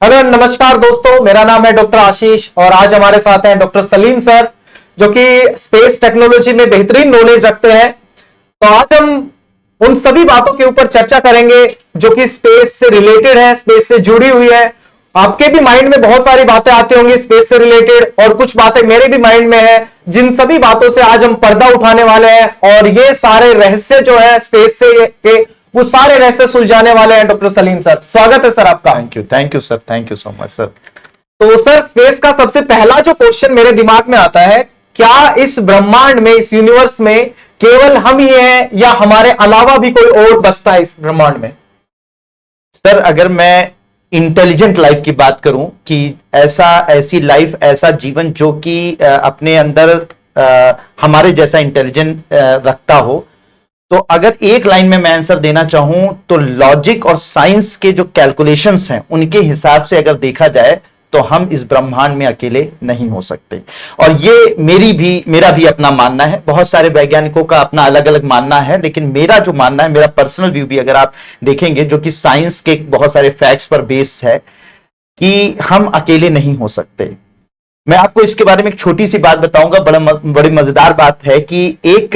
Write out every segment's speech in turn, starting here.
Hello नमस्कार दोस्तों, मेरा नाम है डॉक्टर आशीष और आज हमारे साथ हैं डॉक्टर सलीम सर, जो कि स्पेस टेक्नोलॉजी में बेहतरीन नॉलेज रखते हैं। तो आज हम उन सभी बातों के ऊपर चर्चा करेंगे जो कि स्पेस से रिलेटेड है, स्पेस से जुड़ी हुई है। आपके भी माइंड में बहुत सारी बातें आती होंगी स्पेस से रिलेटेड, और कुछ बातें मेरे भी माइंड में है, जिन सभी बातों से आज हम पर्दा उठाने वाले हैं और ये सारे रहस्य जो है स्पेस से के वो सारे रहस्य सुलझाने वाले हैं डॉक्टर सलीम सर। स्वागत है सर आपका। Thank you sir, thank you so much sir. तो सर, स्पेस का सबसे पहला जो क्वेश्चन मेरे दिमाग में आता है, क्या इस ब्रह्मांड में, इस यूनिवर्स में केवल हम ही हैं या हमारे अलावा भी कोई और बसता है इस ब्रह्मांड में? सर, अगर मैं इंटेलिजेंट लाइफ की बात करूं कि ऐसी लाइफ, ऐसा जीवन जो कि अपने अंदर हमारे जैसा इंटेलिजेंट रखता हो, तो अगर एक लाइन में मैं आंसर देना चाहूं तो लॉजिक और साइंस के जो कैलकुलेशंस हैं उनके हिसाब से अगर देखा जाए तो हम इस ब्रह्मांड में अकेले नहीं हो सकते। और ये मेरा भी अपना मानना है। बहुत सारे वैज्ञानिकों का अपना अलग अलग मानना है, लेकिन मेरा जो मानना है, मेरा पर्सनल व्यू भी अगर आप देखेंगे, जो कि साइंस के बहुत सारे फैक्ट्स पर बेस है, कि हम अकेले नहीं हो सकते। मैं आपको इसके बारे में एक छोटी सी बात बताऊंगा। बड़ी मजेदार बात है कि एक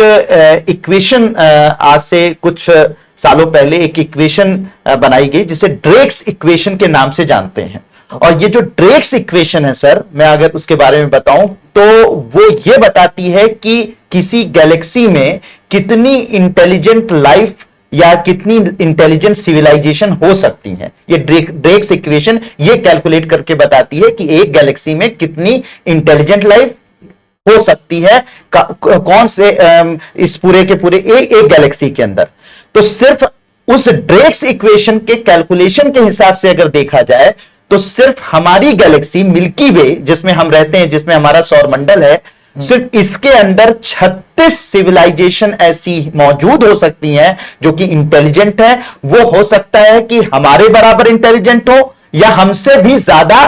इक्वेशन आज से कुछ सालों पहले एक इक्वेशन बनाई गई जिसे ड्रेक्स इक्वेशन के नाम से जानते हैं। और ये जो ड्रेक्स इक्वेशन है सर, मैं अगर उसके बारे में बताऊं तो वो ये बताती है कि किसी गैलेक्सी में कितनी इंटेलिजेंट लाइफ या कितनी इंटेलिजेंट सिविलाइजेशन हो सकती है। ये ड्रेक्स इक्वेशन ये कैलकुलेट करके बताती है कि एक गैलेक्सी में कितनी इंटेलिजेंट लाइफ हो सकती है, कौन से इस पूरे के पूरे एक गैलेक्सी के अंदर। तो सिर्फ उस ड्रेक्स इक्वेशन के कैलकुलेशन के हिसाब से अगर देखा जाए तो सिर्फ हमारी गैलेक्सी मिल्की वे, जिसमें हम रहते हैं, जिसमें हमारा सौरमंडल है, सिर्फ इसके अंदर 36 सिविलाइजेशन ऐसी मौजूद हो सकती हैं जो कि इंटेलिजेंट है। वो हो सकता है कि हमारे बराबर इंटेलिजेंट हो या हमसे भी ज्यादा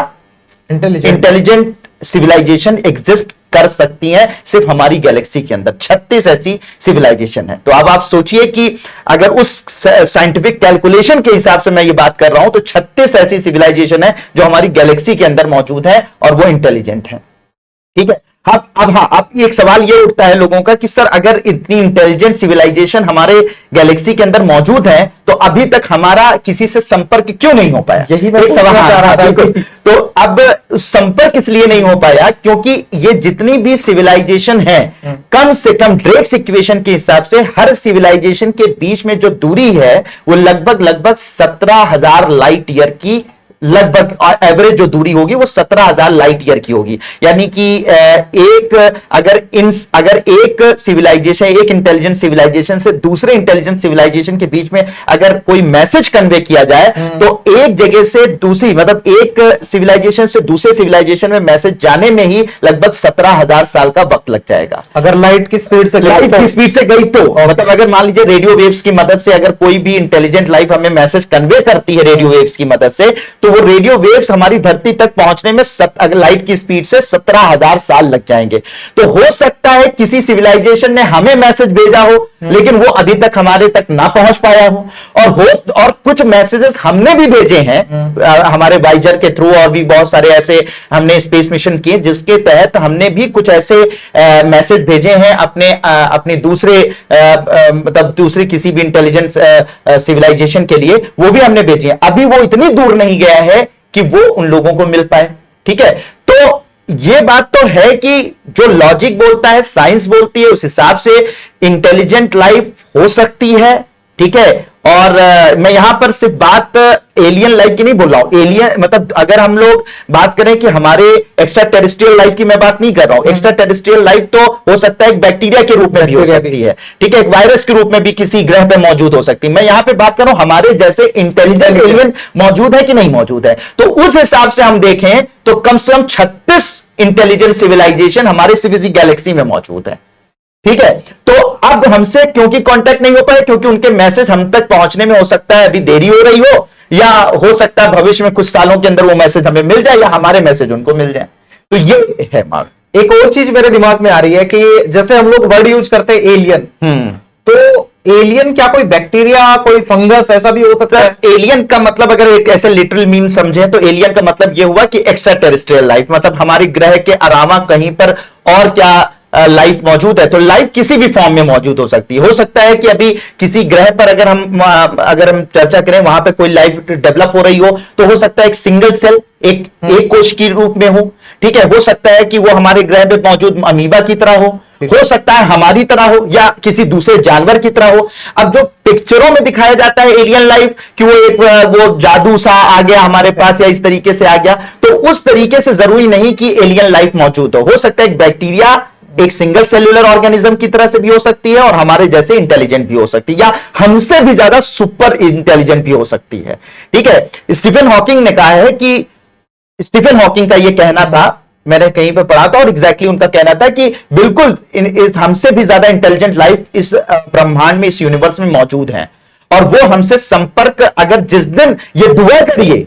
इंटेलिजेंट सिविलाइजेशन एग्जिस्ट कर सकती हैं सिर्फ हमारी गैलेक्सी के अंदर। 36 ऐसी सिविलाइजेशन है। तो अब आप सोचिए कि अगर उस साइंटिफिक कैलकुलेशन के हिसाब से मैं ये बात कर रहा हूं तो 36 ऐसी सिविलाइजेशन है जो हमारी गैलेक्सी के अंदर मौजूद है और वो इंटेलिजेंट है। ठीक है। अब एक सवाल ये उठता है लोगों का कि सर, अगर इतनी इंटेलिजेंट सिविलाइजेशन हमारे गैलेक्सी के अंदर मौजूद है तो अभी तक हमारा किसी से संपर्क क्यों नहीं हो पाया? यही मैं सवाल आ रहा था। तो अब संपर्क इसलिए नहीं हो पाया क्योंकि ये जितनी भी सिविलाइजेशन है, कम से कम ड्रेक्स इक्वेशन के हिसाब से हर सिविलाइजेशन के बीच में जो दूरी है वो लगभग 17,000 लाइट ईयर की, लगभग एवरेज जो दूरी होगी वो 17,000 लाइट ईयर की होगी। यानी कि अगर एक सिविलाइजेशन, एक इंटेलिजेंट सिविलाइजेशन से दूसरे इंटेलिजेंट सिविलाइजेशन के बीच में अगर कोई मैसेज कन्वे किया जाए तो एक जगह से दूसरी, मतलब एक सिविलाइजेशन से दूसरे सिविलाइजेशन में मैसेज जाने में ही लगभग 17,000 साल का वक्त लग जाएगा। अगर लाइट की स्पीड से गई तो मतलब अगर मान लीजिए रेडियो वेव्स की मदद से अगर कोई भी इंटेलिजेंट लाइफ हमें मैसेज कन्वे करती है रेडियो वेव्स की मदद से, तो वो रेडियो वेव्स हमारी धरती तक पहुंचने में लाइट की स्पीड से 17,000 साल लग जाएंगे। तो हो सकता है किसी सिविलाइजेशन ने हमें मैसेज भेजा हो लेकिन वो अभी तक हमारे तक ना पहुंच पाया हो, और कुछ मैसेजेस हमने भी भेजे हैं हमारे वाइजर के थ्रू, और भी बहुत सारे ऐसे हमने स्पेस मिशन किए जिसके तहत हमने भी कुछ ऐसे मैसेज भेजे हैं अपने दूसरे मतलब दूसरे किसी भी इंटेलिजेंस सिविलाइजेशन के लिए, वो भी हमने भेजे हैं। अभी वो इतनी दूर नहीं गया है कि वो उन लोगों को मिल पाए। ठीक है। तो ये बात तो है कि जो लॉजिक बोलता है, साइंस बोलती है, उस हिसाब से इंटेलिजेंट लाइफ हो सकती है। ठीक है। और मैं यहां पर सिर्फ बात एलियन लाइफ की नहीं बोल रहा हूं। एलियन मतलब अगर हम लोग बात करें कि हमारे एक्स्ट्रा टेरेस्ट्रियल लाइफ की मैं बात नहीं कर रहा हूं। एक्स्ट्रा टेरेस्ट्रियल लाइफ तो हो सकता है एक बैक्टीरिया के रूप में भी हो सकती है। ठीक है। एक वायरस के रूप में भी किसी ग्रह पे मौजूद हो सकती है। मैं यहां पे बात कर रहा हूं हमारे जैसे इंटेलिजेंट एलियन मौजूद है कि नहीं मौजूद है। तो उस हिसाब से हम देखें तो कम से कम 36 इंटेलिजेंट सिविलाइजेशन हमारे किसी गैलेक्सी में मौजूद है। ठीक है। तो अब हमसे क्योंकि कांटेक्ट नहीं हो पाए, क्योंकि उनके मैसेज हम तक पहुंचने में हो सकता है अभी देरी हो रही हो, या हो सकता है भविष्य में कुछ सालों के अंदर वो मैसेज हमें मिल जाए या हमारे मैसेज उनको मिल जाए। तो ये है मार्ग। एक और चीज मेरे दिमाग में आ रही है कि जैसे हम लोग वर्ड यूज करते हैं एलियन, तो एलियन क्या कोई बैक्टीरिया, कोई फंगस ऐसा भी हो सकता है? एलियन का मतलब अगर एक ऐसे लिटरल मीन समझे तो एलियन का मतलब यह हुआ कि एक्स्ट्रा टेरेस्ट्रियल लाइफ, मतलब हमारे ग्रह के अलावा कहीं पर और क्या लाइफ मौजूद है। तो लाइफ किसी भी फॉर्म में मौजूद हो सकती है। हो सकता है कि अभी किसी ग्रह पर अगर हम चर्चा करें, वहां पर कोई लाइफ डेवलप हो रही हो, तो हो सकता है एक सिंगल सेल, एक कोश के रूप में हो। ठीक है, हो सकता है कि वो हमारे ग्रह पे मौजूद अमीबा की तरह हो सकता है हमारी तरह हो, या किसी दूसरे जानवर की तरह हो। अब जो पिक्चरों में दिखाया जाता है एलियन लाइफ कि वो एक वो जादू सा आ गया हमारे पास या इस तरीके से आ गया, तो उस तरीके से जरूरी नहीं कि एलियन लाइफ मौजूद हो सकता है एक बैक्टीरिया एक सिंगल सेल्यूलर ऑर्गेनिज्म की तरह से भी हो सकती है, और हमारे जैसे इंटेलिजेंट भी हो सकती है, या हमसे भी ज्यादा सुपर इंटेलिजेंट भी हो सकती है। ठीक है, स्टीफन हॉकिंग ने कहा है कि स्टीफन हॉकिंग का यह कहना था, मैंने कहीं पर पढ़ा था, और एग्जैक्टली उनका कहना था कि बिल्कुल हमसे भी ज्यादा इंटेलिजेंट लाइफ इस ब्रह्मांड में, इस यूनिवर्स में मौजूद है, और वो हमसे संपर्क, अगर जिस दिन ये दुआ करिए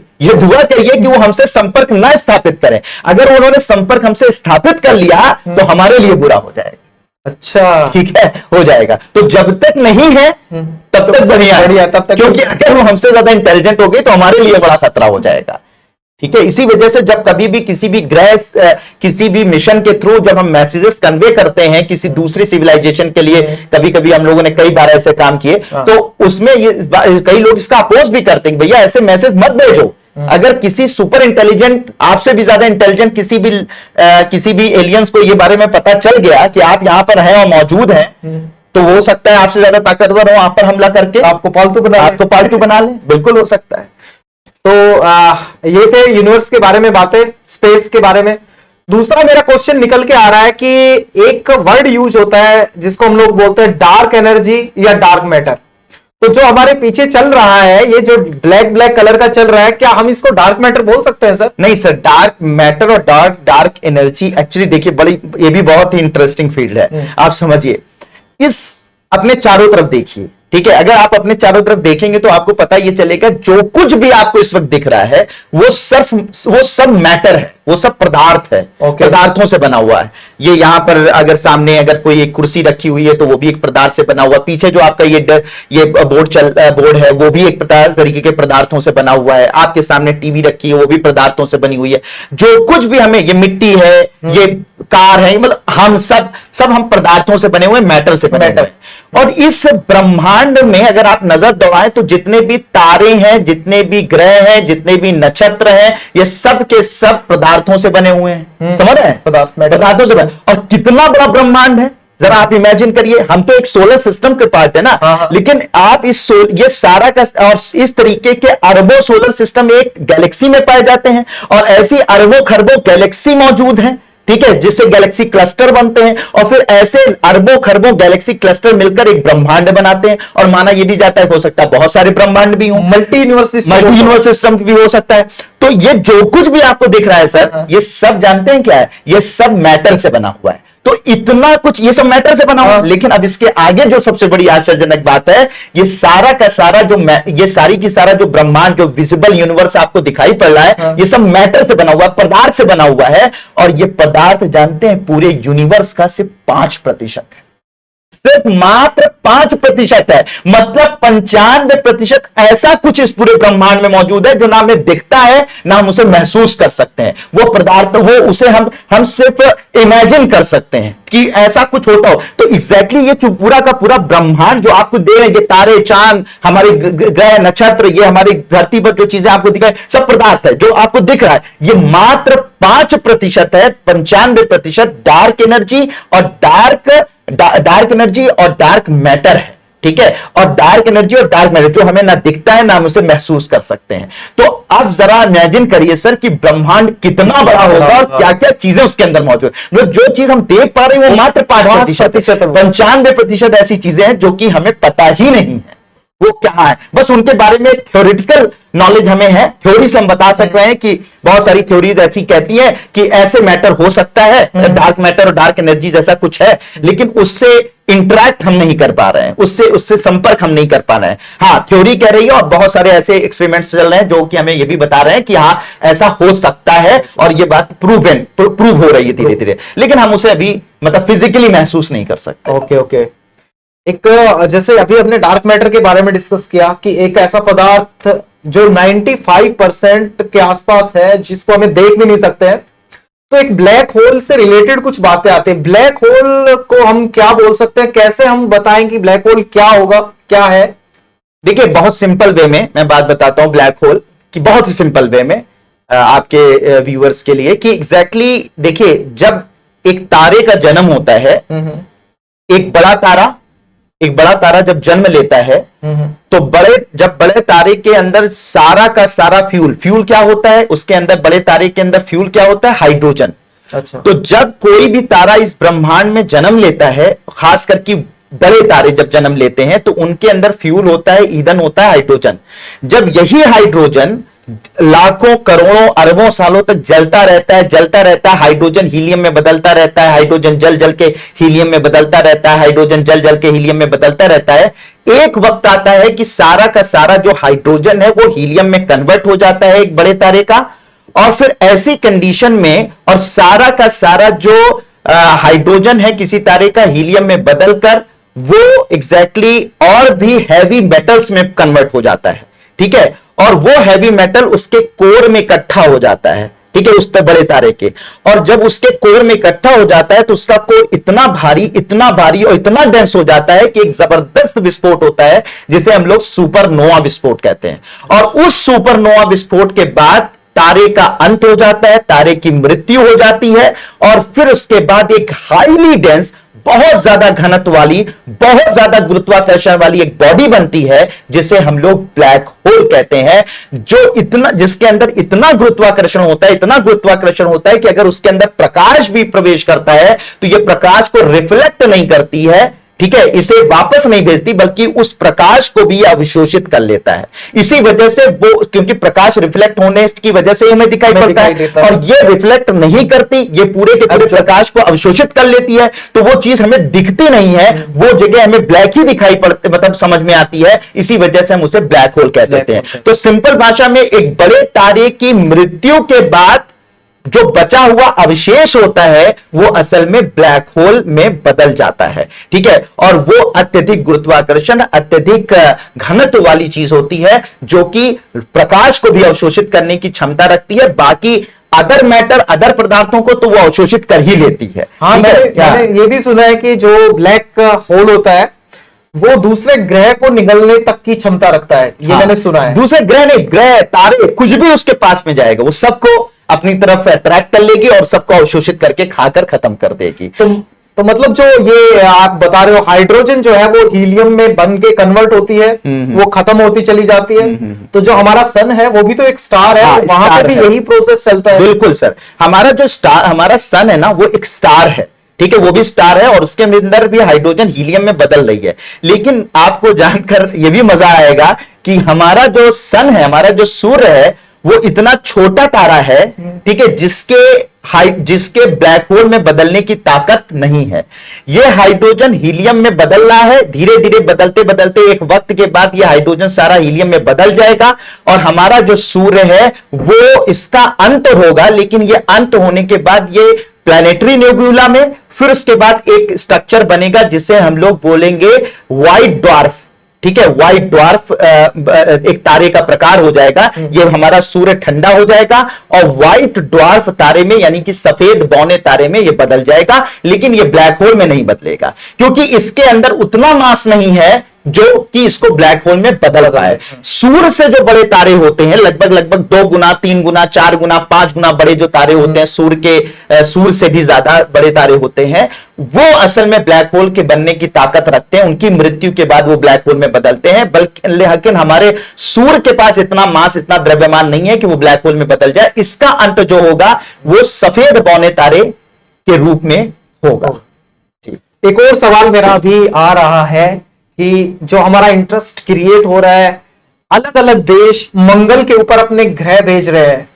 कि वो हमसे संपर्क ना स्थापित करें, अगर उन्होंने संपर्क हमसे स्थापित कर लिया तो हमारे लिए बुरा हो जाएगा। अच्छा, ठीक है, हो जाएगा। तो जब तक नहीं है तब तक बढ़िया, तब तक, क्योंकि अगर वो हमसे ज्यादा इंटेलिजेंट हो गए तो हमारे लिए बड़ा खतरा हो जाएगा। ठीक है, इसी वजह से जब कभी भी किसी भी ग्रह, किसी भी मिशन के थ्रू जब हम मैसेजेस कन्वे करते हैं किसी दूसरी सिविलाइजेशन के लिए, कभी कभी हम लोगों ने कई बार ऐसे काम किए, तो उसमें ये कई लोग इसका अपोज भी करते हैं, भैया ऐसे मैसेज मत भेजो। अगर किसी सुपर इंटेलिजेंट, आपसे भी ज्यादा इंटेलिजेंट किसी भी एलियंस को ये बारे में पता चल गया कि आप यहां पर हैं और मौजूद हैं, तो हो सकता है आपसे ज्यादा ताकतवर हो, आप पर हमला करके आपको पालतू बना ले। बिल्कुल हो सकता है। तो ये थे यूनिवर्स के बारे में बातें, स्पेस के बारे में। दूसरा मेरा क्वेश्चन निकल के आ रहा है कि एक वर्ड यूज होता है जिसको हम लोग बोलते हैं डार्क एनर्जी या डार्क मैटर। तो जो हमारे पीछे चल रहा है, ये जो ब्लैक कलर का चल रहा है, क्या हम इसको डार्क मैटर बोल सकते हैं सर? नहीं सर, डार्क मैटर और डार्क एनर्जी एक्चुअली देखिए ये भी बहुत ही इंटरेस्टिंग फील्ड है। आप समझिए, अपने चारों तरफ देखिए। ठीक है, अगर आप अपने चारों तरफ देखेंगे तो आपको पता ये चलेगा जो कुछ भी आपको इस वक्त दिख रहा है वो सब मैटर है, वो सब पदार्थ है। पदार्थों से बना हुआ है। ये यहां पर अगर सामने अगर कोई एक कुर्सी रखी हुई है तो वो भी एक पदार्थ से बना हुआ। पीछे जो आपका ये बोर्ड है वो भी एक तरीके के पदार्थों से बना हुआ है। आपके सामने टीवी रखी है वो भी पदार्थों से बनी हुई है। जो कुछ भी हमें, ये मिट्टी है, ये कार है, मतलब हम सब हम पदार्थों से बने हुए, मैटर से बने हुए। और इस ब्रह्मांड में अगर आप नजर दौड़ाएं तो जितने भी तारे हैं, जितने भी ग्रह हैं, जितने भी नक्षत्र हैं, ये सब के सब पदार्थों से बने हुए हैं। समझ रहे हैं? पदार्थों से बने। और कितना बड़ा ब्रह्मांड है, जरा आप इमेजिन करिए। हम तो एक सोलर सिस्टम के पार्ट है ना, लेकिन आप ये सारा का, और इस तरीके के अरबों सोलर सिस्टम एक गैलेक्सी में पाए जाते हैं, और ऐसी अरबों खरबों गैलेक्सी मौजूद हैं। ठीक है, जिससे गैलेक्सी क्लस्टर बनते हैं, और फिर ऐसे अरबों खरबों गैलेक्सी क्लस्टर मिलकर एक ब्रह्मांड बनाते हैं। और माना यह भी जाता है, हो सकता है बहुत सारे ब्रह्मांड भी हो, मल्टी यूनिवर्स सिस्टम भी हो सकता है। तो ये जो कुछ भी आपको दिख रहा है सर, ये सब जानते हैं क्या है? ये सब मैटर से बना हुआ है। तो इतना कुछ ये सब मैटर से बना हुआ। लेकिन अब इसके आगे जो सबसे बड़ी आश्चर्यजनक बात है, ये सारा का सारा ये सारी की सारा जो ब्रह्मांड, जो विजिबल यूनिवर्स आपको दिखाई पड़ रहा है, ये सब मैटर से बना हुआ है, पदार्थ से बना हुआ है। और ये पदार्थ जानते हैं पूरे यूनिवर्स का सिर्फ 5% है, सिर्फ मात्र 5% है। मतलब 95% ऐसा कुछ इस पूरे ब्रह्मांड में मौजूद है जो ना हमें दिखता है, ना हम उसे महसूस कर सकते हैं। वो पदार्थ हो, उसे हम सिर्फ इमेजिन कर सकते हैं कि ऐसा कुछ होता हो। तो एग्जैक्टली ये पूरा का पूरा ब्रह्मांड जो आपको दे रहे हैं, ये तारे, चांद, हमारे ग्रह, नक्षत्र, ये हमारी धरती पर जो चीजें आपको दिखाई, सब पदार्थ है जो आपको दिख रहा है। ये मात्र 5% है। 95% डार्क एनर्जी और डार्क एनर्जी और डार्क मैटर है। ठीक है, और डार्क एनर्जी और डार्क मैटर जो हमें ना दिखता है, ना हम उसे महसूस कर सकते हैं। तो अब जरा इमेजिन करिए सर कि ब्रह्मांड कितना बड़ा होगा और क्या क्या चीजें उसके अंदर मौजूद है। जो चीज हम देख पा रहे हैं वो मात्र 5%। 95% ऐसी चीजें हैं जो कि हमें पता ही नहीं है वो क्या है। बस उनके बारे में थ्योरेटिकल नॉलेज हमें है, थ्योरी से हम बता सक रहे हैं कि बहुत सारी थ्योरीज ऐसी कहती हैं कि ऐसे मैटर हो सकता है, डार्क मैटर और डार्क एनर्जी जैसा कुछ है, लेकिन उससे इंटरैक्ट हम नहीं कर पा रहे हैं, उससे संपर्क हम नहीं कर पा रहे हैं। हाँ, थ्योरी कह रही है, और बहुत सारे ऐसे एक्सपेरिमेंट्स चल रहे हैं जो कि हमें यह भी बता रहे हैं कि हाँ ऐसा हो सकता है, और ये बात प्रूव हो रही है धीरे धीरे, लेकिन हम उसे अभी मतलब फिजिकली महसूस नहीं कर सकते। ओके। एक जैसे अभी हमने डार्क मैटर के बारे में डिस्कस किया कि एक ऐसा पदार्थ जो 95% के आसपास है, जिसको हमें देख भी नहीं सकते हैं। तो एक ब्लैक होल से रिलेटेड कुछ बातें आती है। ब्लैक होल को हम क्या बोल सकते हैं, कैसे हम बताएं कि ब्लैक होल क्या होगा, क्या है? देखिए, बहुत सिंपल वे में मैं बात बताता हूं ब्लैक होल की, बहुत ही सिंपल वे में आपके व्यूअर्स के लिए कि एग्जैक्टली देखिए, जब एक तारे का जन्म होता है, एक बड़ा तारा जब जन्म लेता है, तो जब बड़े तारे के अंदर सारा का सारा फ्यूल क्या होता है, उसके अंदर बड़े तारे के अंदर फ्यूल क्या होता है, हाइड्रोजन। अच्छा। तो जब कोई भी तारा इस ब्रह्मांड में जन्म लेता है, खास करके बड़े तारे जब जन्म लेते हैं, तो उनके अंदर फ्यूल होता है, ईंधन होता है, हाइड्रोजन। जब यही हाइड्रोजन लाखों करोड़ों अरबों सालों तक जलता रहता है, हाइड्रोजन हीलियम में बदलता रहता है, हाइड्रोजन जल जल के हीलियम में बदलता रहता है, हाइड्रोजन जल जल के हीलियम में बदलता रहता है। एक वक्त आता है कि सारा का सारा जो हाइड्रोजन है वो हीलियम में कन्वर्ट हो जाता है एक बड़े तारे का, और फिर ऐसी कंडीशन में और सारा का सारा जो हाइड्रोजन है किसी तारे का हीलियम में बदलकर वो एग्जैक्टली और भी हैवी मेटल्स में कन्वर्ट हो जाता है। ठीक है, और वो हैवी मेटल उसके कोर में इकट्ठा हो जाता है। ठीक है, उस बड़े तारे के, और जब उसके कोर में इकट्ठा हो जाता है तो उसका कोर इतना भारी और इतना डेंस हो जाता है कि एक जबरदस्त विस्फोट होता है, जिसे हम लोग सुपरनोवा विस्फोट कहते हैं। और उस सुपरनोवा विस्फोट के बाद तारे का अंत हो जाता है, तारे की मृत्यु हो जाती है, और फिर उसके बाद एक हाईली डेंस, बहुत ज्यादा घनत्व वाली, बहुत ज्यादा गुरुत्वाकर्षण वाली एक बॉडी बनती है, जिसे हम लोग ब्लैक होल कहते हैं, जिसके अंदर इतना गुरुत्वाकर्षण होता है कि अगर उसके अंदर प्रकाश भी प्रवेश करता है तो यह प्रकाश को रिफ्लेक्ट नहीं करती है। ठीक है, इसे वापस नहीं भेजती, बल्कि उस प्रकाश को भी अवशोषित कर लेता है। इसी वजह से वो, क्योंकि प्रकाश रिफ्लेक्ट होने की वजह से हमें दिखाई पड़ता है, और ये रिफ्लेक्ट नहीं करती, ये पूरे के पूरे प्रकाश को अवशोषित कर लेती है, तो वो चीज हमें दिखती नहीं है, वो जगह हमें ब्लैक ही दिखाई पड़ती, मतलब समझ में आती है। इसी वजह से हम उसे ब्लैक होल कह देते हैं। तो सिंपल भाषा में, एक बड़े तारे की मृत्यु के बाद जो बचा हुआ अवशेष होता है वो असल में ब्लैक होल में बदल जाता है। ठीक है, और वो अत्यधिक गुरुत्वाकर्षण, अत्यधिक घनत्व वाली चीज होती है, जो कि प्रकाश को भी अवशोषित करने की क्षमता रखती है। बाकी अदर मैटर, अदर पदार्थों को तो वो अवशोषित कर ही लेती है। हाँ, मैंने ये भी सुना है कि जो ब्लैक होल होता है वो दूसरे ग्रह को निगलने तक की क्षमता रखता है, ये मैंने सुना है। दूसरे ग्रह नहीं, ग्रह, तारे, कुछ भी उसके पास में जाएगा, वो सबको अपनी तरफ अट्रैक्ट कर लेगी और सबको अवशोषित करके खाकर खत्म कर देगी। तो मतलब जो ये आप बता रहे हो, हाइड्रोजन जो है वो हीलियम में बन के कन्वर्ट होती है, वो खत्म होती चली जाती है। तो जो हमारा सन है वो भी तो एक स्टार है, वहां पे भी यही प्रोसेस चलता है। बिल्कुल सर, हमारा सन है ना, वो एक स्टार है। ठीक है, वो भी स्टार है, और उसके अंदर भी हाइड्रोजन हीलियम में बदल रही है। लेकिन आपको जानकर यह भी मजा आएगा कि हमारा जो सन है, हमारा जो सूर्य है, वो इतना छोटा तारा है, ठीक है, जिसके ब्लैक होल में बदलने की ताकत नहीं है। यह हाइड्रोजन हीलियम में बदल रहा है, धीरे धीरे बदलते बदलते एक वक्त के बाद यह हाइड्रोजन सारा हीलियम में बदल जाएगा, और हमारा जो सूर्य है वो इसका अंत होगा। लेकिन यह अंत होने के बाद ये प्लैनेटरी नेबुला में, फिर उसके बाद एक स्ट्रक्चर बनेगा जिसे हम लोग बोलेंगे व्हाइट ड्वार्फ। ठीक है, व्हाइट ड्वार्फ एक तारे का प्रकार हो जाएगा। ये हमारा सूर्य ठंडा हो जाएगा और व्हाइट ड्वार्फ तारे में, यानी कि सफेद बौने तारे में ये बदल जाएगा। लेकिन ये ब्लैक होल में नहीं बदलेगा, क्योंकि इसके अंदर उतना मास नहीं है जो कि इसको ब्लैक होल में बदल रहा है। सूर्य से जो बड़े तारे होते हैं, लगभग 2 गुना, 3 गुना, 4 गुना, 5 गुना बड़े जो तारे होते हैं, सूर्य से भी ज्यादा बड़े तारे होते हैं, वो असल में ब्लैक होल के बनने की ताकत रखते हैं। उनकी मृत्यु के बाद वो ब्लैक होल में बदलते हैं। लेकिन हमारे सूर्य के पास इतना मास, इतना द्रव्यमान नहीं है कि वो ब्लैक होल में बदल जाए। इसका अंत जो होगा वो सफेद बौने तारे के रूप में होगा। एक और सवाल मेरा अभी आ रहा है कि जो हमारा इंटरेस्ट क्रिएट हो रहा है, अलग अलग देश मंगल के ऊपर अपने ग्रह भेज रहे हैं,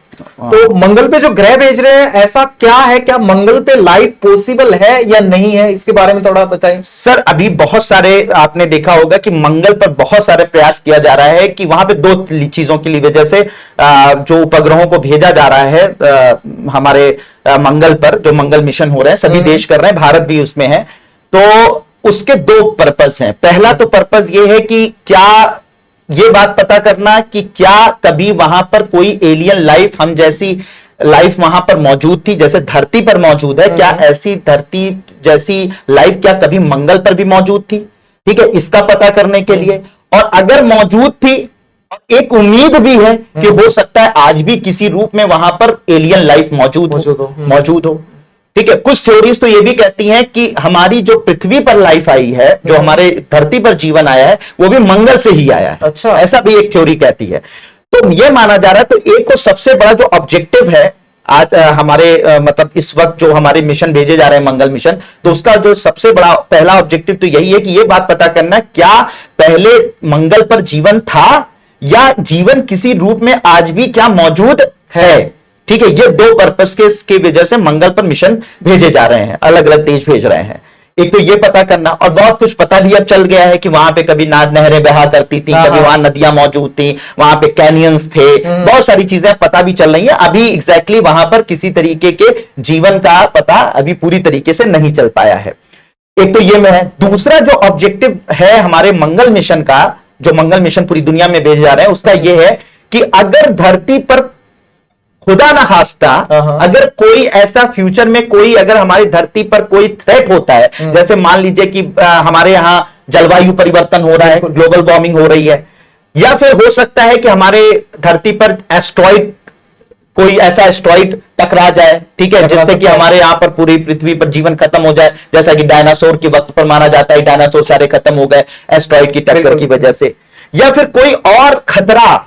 तो मंगल पे जो ग्रह भेज रहे हैं, ऐसा क्या है, क्या मंगल पे लाइफ पॉसिबल है या नहीं है, इसके बारे में थोड़ा बताएं। सर, अभी बहुत सारे आपने देखा होगा कि मंगल पर बहुत सारे प्रयास किया जा रहा है कि वहां पे 2 चीजों की वजह से जो उपग्रहों को भेजा जा रहा है हमारे मंगल पर, जो मंगल मिशन हो रहे हैं, सभी देश कर रहे हैं, भारत भी उसमें है। तो उसके दो पर्पस हैं। पहला तो पर्पस ये है कि क्या ये बात पता करना कि क्या कभी वहां पर कोई एलियन लाइफ हम जैसी लाइफ वहां पर मौजूद थी, जैसे धरती पर मौजूद है, क्या ऐसी धरती जैसी लाइफ क्या कभी मंगल पर भी मौजूद थी। ठीक है, इसका पता करने के लिए, और अगर मौजूद थी, एक उम्मीद भी है कि हो सकता है आज भी किसी रूप में वहां पर एलियन लाइफ मौजूद हो। ठीक है, कुछ थ्योरीज तो ये भी कहती हैं कि हमारी जो पृथ्वी पर लाइफ आई है, जो हमारे धरती पर जीवन आया है, वो भी मंगल से ही आया है। अच्छा, ऐसा भी एक थ्योरी कहती है। तो ये माना जा रहा है। तो एक तो सबसे बड़ा जो ऑब्जेक्टिव है आज हमारे मतलब इस वक्त जो हमारे मिशन भेजे जा रहे हैं मंगल मिशन, तो उसका जो सबसे बड़ा पहला ऑब्जेक्टिव तो यही है कि ये बात पता करना क्या पहले मंगल पर जीवन था या जीवन किसी रूप में आज भी क्या मौजूद है। ठीक है, ये दो पर्पस के वजह से मंगल पर मिशन भेजे जा रहे हैं, अलग अलग देश भेज रहे हैं। एक तो ये पता करना, और बहुत कुछ पता भी अब चल गया है कि वहां पे कभी नहरें बहा करती थी, कभी वहां नदियां मौजूद थी, वहां पे कैनियंस थे, बहुत सारी चीजें पता भी चल रही हैं। अभी एग्जैक्टली वहां पर किसी तरीके के जीवन का पता अभी पूरी तरीके से नहीं चल पाया है। एक तो ये में है। दूसरा जो ऑब्जेक्टिव है हमारे मंगल मिशन का, जो मंगल मिशन पूरी दुनिया में भेजे जा रहे हैं, उसका यह है कि अगर धरती पर खुदा ना खास्ता अगर कोई ऐसा फ्यूचर में कोई अगर हमारी धरती पर कोई थ्रेट होता है, जैसे मान लीजिए कि हमारे यहां जलवायु परिवर्तन हो रहा है, ग्लोबल वार्मिंग हो रही है, या फिर हो सकता है कि हमारे धरती पर एस्ट्रॉइड, कोई ऐसा एस्ट्रॉइड टकरा जाए, ठीक है, जिससे कि हमारे यहां पर पूरी पृथ्वी पर जीवन खत्म हो जाए, जैसा कि डायनासोर के वक्त पर माना जाता है डायनासोर सारे खत्म हो गए एस्ट्रॉइड की टक्कर की वजह से, या फिर कोई और खतरा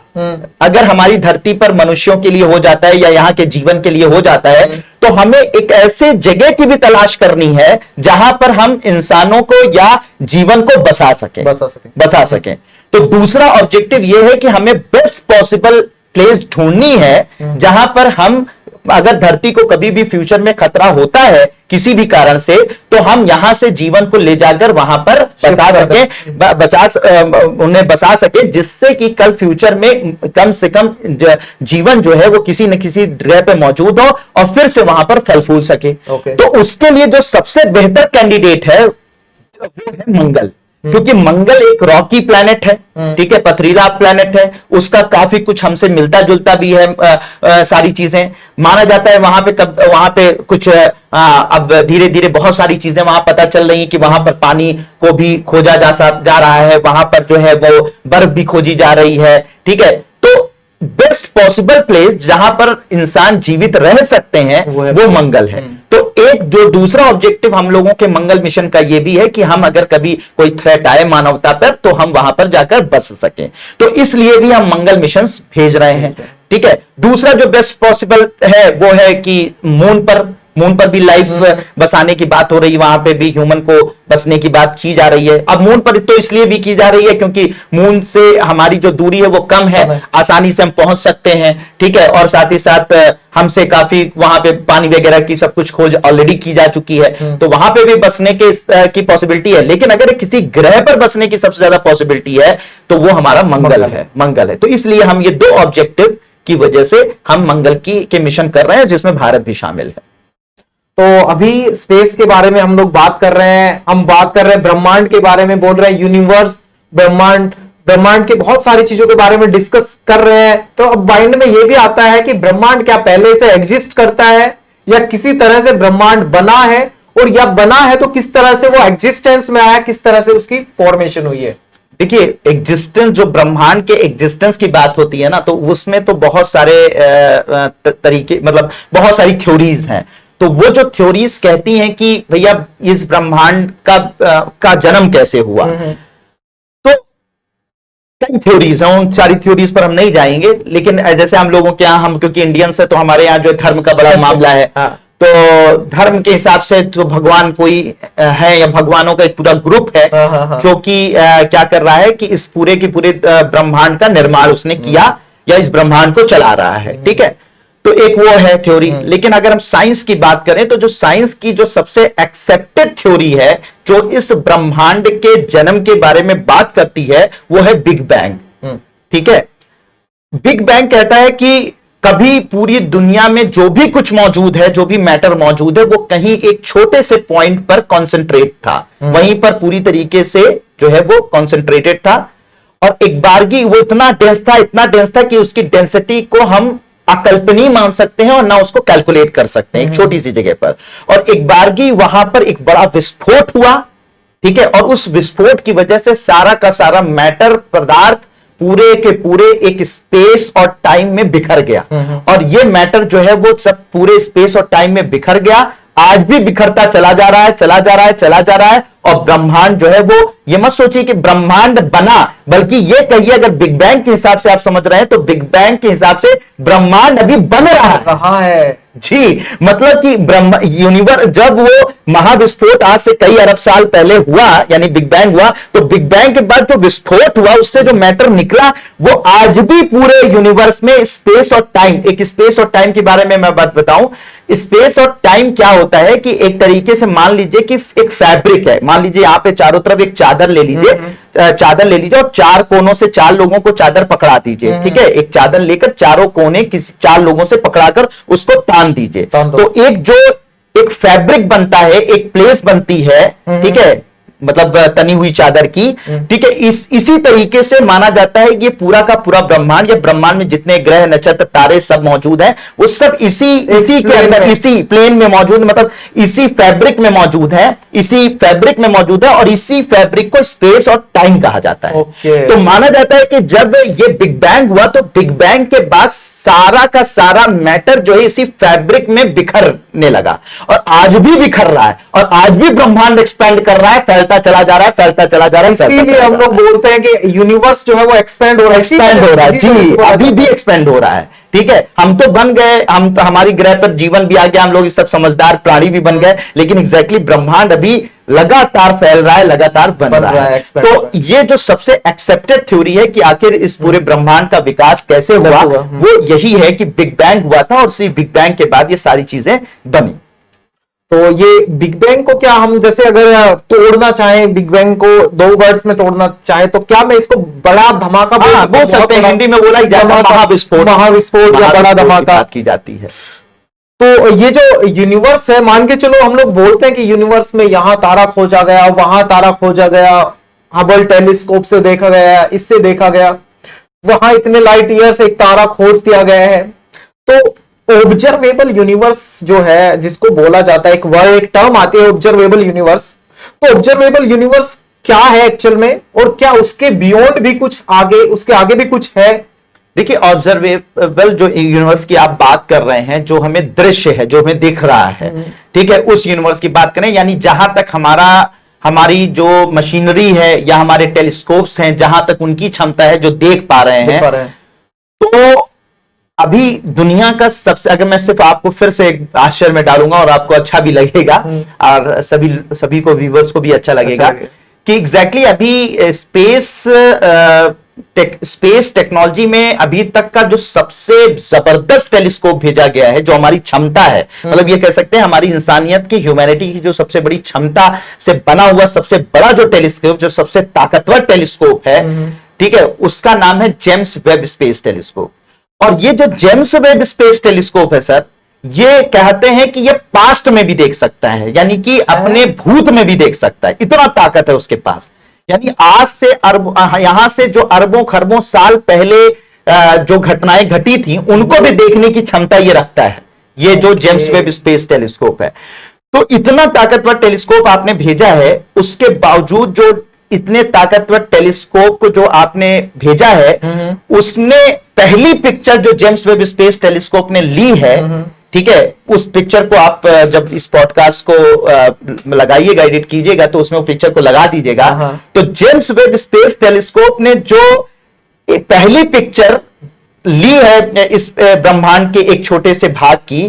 अगर हमारी धरती पर मनुष्यों के लिए हो जाता है या यहाँ के जीवन के लिए हो जाता है, तो हमें एक ऐसे जगह की भी तलाश करनी है जहां पर हम इंसानों को या जीवन को बसा सकें। तो दूसरा ऑब्जेक्टिव यह है कि हमें बेस्ट पॉसिबल प्लेस ढूंढनी है जहां पर हम अगर धरती को कभी भी फ्यूचर में खतरा होता है किसी भी कारण से, तो हम यहां से जीवन को ले जाकर वहां पर उन्हें बसा सके, जिससे कि कल फ्यूचर में कम से कम जीवन जो है वो किसी न किसी ग्रह पे मौजूद हो और फिर से वहां पर फल फूल सके। तो उसके लिए जो सबसे बेहतर कैंडिडेट है वो है मंगल, क्योंकि मंगल एक रॉकी प्लैनेट है, ठीक है, पथरीला प्लैनेट है, उसका काफी कुछ हमसे मिलता जुलता भी है। सारी चीजें माना जाता है वहां पे कुछ अब धीरे धीरे बहुत सारी चीजें वहां पता चल रही हैं कि वहां पर पानी को भी खोजा जा रहा है, वहां पर जो है वो बर्फ भी खोजी जा रही है। ठीक है, तो बेस्ट पॉसिबल प्लेस जहां पर इंसान जीवित रह सकते हैं वो मंगल है। तो एक जो दूसरा ऑब्जेक्टिव हम लोगों के मंगल मिशन का ये भी है कि हम अगर कभी कोई थ्रेट आए मानवता पर तो हम वहां पर जाकर बच सकें, तो इसलिए भी हम मंगल मिशन भेज रहे हैं। ठीक है, दूसरा जो बेस्ट पॉसिबल है वो है कि मून पर भी लाइफ बसाने की बात हो रही है, वहां पे भी ह्यूमन को बसने की बात की जा रही है। अब मून पर तो इसलिए भी की जा रही है क्योंकि मून से हमारी जो दूरी है वो कम है, आसानी से हम पहुंच सकते हैं। ठीक है, और साथ ही साथ हमसे काफी वहां पे पानी वगैरह की सब कुछ खोज ऑलरेडी की जा चुकी है, तो वहां पे भी बसने की पॉसिबिलिटी है। लेकिन अगर किसी ग्रह पर बसने की सबसे ज्यादा पॉसिबिलिटी है तो वो हमारा मंगल है। तो इसलिए हम ये दो ऑब्जेक्टिव की वजह से हम मंगल के मिशन कर रहे हैं, जिसमें भारत भी शामिल है। तो अभी स्पेस के बारे में हम लोग बात कर रहे हैं, हम बात कर रहे हैं ब्रह्मांड के बारे में, बोल रहे हैं यूनिवर्स, ब्रह्मांड के बहुत सारी चीजों के बारे में डिस्कस कर रहे हैं। तो अब माइंड में यह भी आता है कि ब्रह्मांड क्या पहले से एग्जिस्ट करता है या किसी तरह से ब्रह्मांड बना है, और या बना है तो किस तरह से वो एग्जिस्टेंस में आया, किस तरह से उसकी फॉर्मेशन हुई है। देखिए, एग्जिस्टेंस, जो ब्रह्मांड के एग्जिस्टेंस की बात होती है ना, तो उसमें तो बहुत सारे तरीके, मतलब बहुत सारी थ्योरीज हैं। तो वो जो थ्योरीज कहती हैं कि भैया इस ब्रह्मांड का जन्म कैसे हुआ, तो कई थ्योरीज हैं, उन सारी थ्योरीज पर हम नहीं जाएंगे। लेकिन जैसे हम लोगों के यहाँ, हम क्योंकि इंडियंस है तो हमारे यहाँ जो धर्म का बड़ा मामला है, तो धर्म के हिसाब से तो भगवान कोई है या भगवानों का एक पूरा ग्रुप है जो कि क्या कर रहा है कि इस पूरे के पूरे ब्रह्मांड का निर्माण उसने किया या इस ब्रह्मांड को चला रहा है। ठीक है, तो एक वो है थ्योरी। लेकिन अगर हम साइंस की बात करें तो जो साइंस की जो सबसे एक्सेप्टेड थ्योरी है जो इस ब्रह्मांड के जन्म के बारे में बात करती है वो है बिग बैंग। ठीक है, बिग बैंग कहता है कि कभी पूरी दुनिया में जो भी कुछ मौजूद है, जो भी मैटर मौजूद है, वो कहीं एक छोटे से पॉइंट पर कॉन्सेंट्रेट था, वहीं पर पूरी तरीके से जो है वो कॉन्सेंट्रेटेड था। और एक बारगी वो इतना डेंस था कि उसकी डेंसिटी को हम अकल्पनीय मान सकते हैं और ना उसको कैलकुलेट कर सकते हैं एक छोटी सी जगह पर। और एक बारगी वहां पर एक बड़ा विस्फोट हुआ, ठीक है, और उस विस्फोट की वजह से सारा का सारा मैटर पदार्थ पूरे के पूरे एक स्पेस और टाइम में बिखर गया। और ये मैटर जो है वो सब पूरे स्पेस और टाइम में बिखर गया, आज भी बिखरता चला जा रहा है, चला जा रहा है, चला जा रहा है। और ब्रह्मांड जो है वो, ये मत सोचिए कि ब्रह्मांड बना, बल्कि ये कहिए अगर बिग बैंग के हिसाब से आप समझ रहे हैं तो बिग बैंग के हिसाब से ब्रह्मांड अभी बन रहा है जी। मतलब कि ब्रह्म यूनिवर्स, जब वो महाविस्फोट आज से कई अरब साल पहले हुआ, यानी बिग बैंग हुआ, तो बिग बैंग के बाद जो विस्फोट हुआ उससे जो मैटर निकला वो आज भी पूरे यूनिवर्स में स्पेस और टाइम, एक स्पेस और टाइम के बारे में मैं बात बताऊं। स्पेस और टाइम क्या होता है कि एक तरीके से मान लीजिए कि एक फैब्रिक है, मान लीजिए यहां पे चारों तरफ एक चादर ले लीजिए, चादर ले लीजिए और चार कोनों से चार लोगों को चादर पकड़ा दीजिए, ठीक है। एक चादर लेकर चारों कोने किसी चार लोगों से पकड़ाकर उसको तान दीजिए, तो एक जो एक फैब्रिक बनता है, एक प्लेस बनती है, ठीक है, मतलब तनी हुई चादर की, ठीक है। इसी तरीके से माना जाता है कि ये पूरा का पूरा ब्रह्मांड, या ब्रह्मांड में जितने ग्रह नक्षत्र तारे सब मौजूद हैं वो सब इसी के अंदर, इसी प्लेन में मौजूद, मतलब इसी फैब्रिक में मौजूद है, इसी फैब्रिक में मौजूद है। और इसी फैब्रिक को स्पेस और टाइम कहा जाता है। तो माना जाता है कि जब ये बिग बैंग हुआ तो बिग बैंग के बाद सारा का सारा मैटर जो है इसी फैब्रिक में बिखरने लगा, और आज भी बिखर रहा है, और आज भी ब्रह्मांड एक्सपेंड कर रहा है, फैलता चला जा रहा है, फैलता चला जा रहा है। इसीलिए हम लोग बोलते हैं कि यूनिवर्स जो है वो एक्सपेंड हो रहा है, जी, अभी भी एक्सपेंड हो रहा है, ठीक है। हम तो बन गए, हम तो हमारी ग्रह पर जीवन भी आ गया, हम लोग इस सब समझदार प्राणी भी बन गए, लेकिन एग्जैक्टली ब्रह्मांड अभी लगातार फैल रहा है, लगातार बन रहा है। तो ये जो सबसे एक्सेप्टेड थ्योरी है कि आखिर इस पूरे ब्रह्मांड का विकास कैसे हुआ, वो यही है कि बिग बैंग हुआ था और उसी बिग बैंग के बाद ये सारी चीजें बनी। तो ये बिग बैंग को क्या हम जैसे अगर तोड़ना चाहें, बिग बैंग को दो वर्ड्स में तोड़ना चाहें, तो क्या मैं इसको बड़ा धमाका बोल सकते हैं? हिंदी में बोला ही जाता है महाविस्फोट या बड़ा धमाका की जाती है। तो ये जो यूनिवर्स है, मान के चलो हम लोग बोलते हैं कि यूनिवर्स में यहां तारा खोजा गया, वहां तारा खोजा गया, हबल टेलीस्कोप से देखा गया, इससे देखा गया, वहां इतने लाइट ईयर से एक तारा खोज दिया गया है। तो ऑब्जर्वेबल यूनिवर्स जो है, जिसको बोला जाता है, एक वर्ड, एक टर्म आती है ऑब्जर्वेबल यूनिवर्स। तो ऑब्जर्वेबल यूनिवर्स क्या है एक्चुअल में, और क्या उसके बियॉन्ड भी कुछ आगे, उसके आगे भी कुछ है? देखिए, ऑब्जर्वेबल जो यूनिवर्स की आप बात कर रहे हैं, जो हमें दृश्य है, जो हमें दिख रहा है, ठीक है, उस यूनिवर्स की बात करें, यानी जहां तक हमारी जो मशीनरी है या हमारे टेलीस्कोप्स हैं, जहां तक उनकी क्षमता है जो देख पा रहे हैं, तो अभी दुनिया का सबसे, अगर मैं सिर्फ आपको फिर से एक आश्चर्य में डालूंगा और आपको अच्छा भी लगेगा और सभी को, व्यूअर्स को भी अच्छा लगेगा कि एग्जैक्टली अभी स्पेस टेक्नोलॉजी में अभी तक का जो सबसे जबरदस्त टेलीस्कोप भेजा गया है, जो हमारी क्षमता है, मतलब ये कह सकते हैं हमारी इंसानियत की, ह्यूमैनिटी की जो सबसे बड़ी क्षमता से बना हुआ सबसे बड़ा जो टेलीस्कोप, जो सबसे ताकतवर टेलीस्कोप है, ठीक है, उसका नाम है जेम्स वेब स्पेस टेलीस्कोप। और ये जो जेम्स वेब स्पेस टेलीस्कोप है सर, ये कहते हैं कि ये पास्ट में भी देख सकता है, यानी कि अपने भूत में भी देख सकता है, इतना ताकत है उसके पास। यानी आज से यहां से जो अरबों खरबों साल पहले जो घटनाएं घटी थी, उनको भी देखने की क्षमता ये रखता है, ये जो जेम्स वेब स्पेस टेलीस्कोप है। तो इतना ताकतवर टेलीस्कोप आपने भेजा है, उसके बावजूद जो इतने ताकतवर टेलीस्कोप को जो आपने भेजा है, उसने पहली पिक्चर जो जेम्स वेब स्पेस टेलीस्कोप ने ली है, ठीक है, उस पिक्चर को आप जब इस पॉडकास्ट को लगाइएगा, एडिट कीजिएगा, तो उसमें वो पिक्चर को लगा दीजिएगा। तो जेम्स वेब स्पेस टेलीस्कोप ने जो पहली पिक्चर ली है इस ब्रह्मांड के एक छोटे से भाग की,